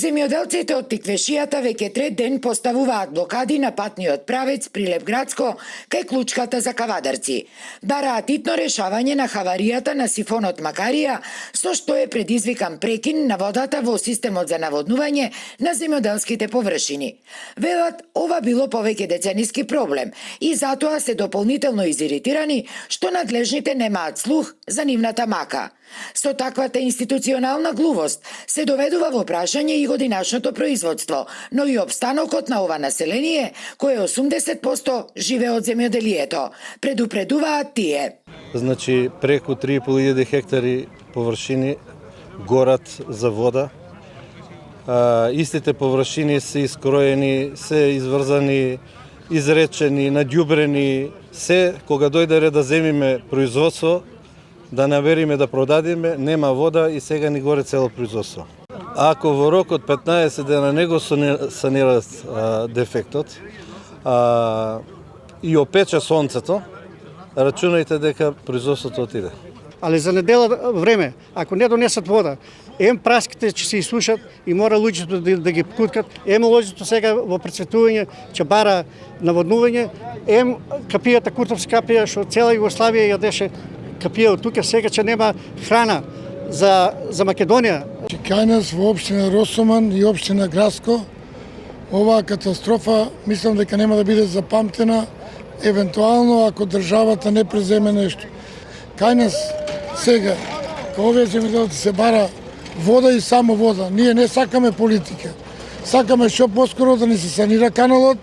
Земјоделците од Тиквешијата веќе трет ден поставуваат блокади на патниот правец Прилеп Градско кај клучката за Кавадарци. Бараат итно решавање на хаваријата на сифонот Макарија, со што е предизвикан прекин на водата во системот за наводнување на земјоделските површини. Велат, ова било повеќе децениски проблем и затоа се дополнително изиритирани што надлежните немаат слух за нивната мака. Со таквата институционална глувост се доведува во прашање и годинашното производство, но и обстанокот на ова население, кое 80% живее од земјоделието, предупредуваат тие. Значи, преку 3.500 хектари површини горат за вода. Истите површини се искроени, се изврзани, изречени, надјубрени, се кога дојде ред да земиме производство, да набериме да продадиме, нема вода и сега ни горе цело производство. Ако во рок од 15 дена не го санират дефектот и опече сонцето, рачунајте дека производството отиде. Але за недела време, ако не донесат вода, праските ќе се исушат и мора луѓето да ги куткат, лоѓето сега во прецветување ќе бара наводнување, капијата Куртовска капија што цела Југославија јадеше капија од тука, сега ќе нема храна за Македонија. Кај нас во општина Росоман и општина Градско, оваа катастрофа мислам дека нема да биде запамтена, евентуално ако државата не преземе нешто. Кај нас сега, кај овие земјоделци се бара вода и само вода. Ние не сакаме политика. Сакаме што поскоро да ни се санира каналот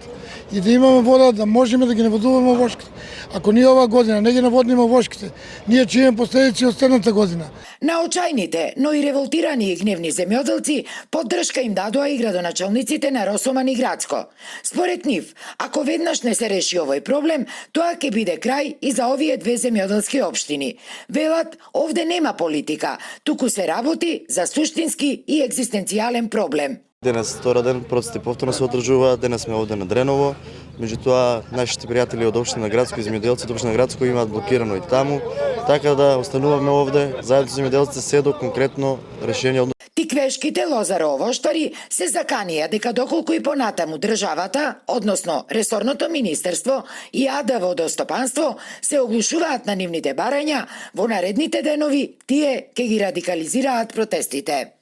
и да имаме вода, да можеме да ги наводуваме овошките. Ако ние оваа година не ги наводниме овошките, ние ќе имаме последици од следната година. На очајните, но и револтирани и гневни земјоделци, поддршка им дадоа и градоначалниците на Росоман и Градско. Според нив, ако веднаш не се реши овој проблем, тоа ќе биде крај и за овие две земјоделски општини. Велат, овде нема политика, туку се работи за суштински и екзистенцијален проблем. Денес втора ден процесите повторно се одржуваат, денес сме овде на Дреново, меѓутоа нашите пријатели од општина Градско и земјоделците од општина Градско имаат блокирано и таму, така да остануваме овде заедно со земјоделците се до конкретно решение. Тиквешките лозаро-овоштари се заканија дека доколку и понатаму државата, односно ресорното министерство и АД Водостопанство се оглушуваат на нивните барања, во наредните денови тие ќе ги радикализираат протестите.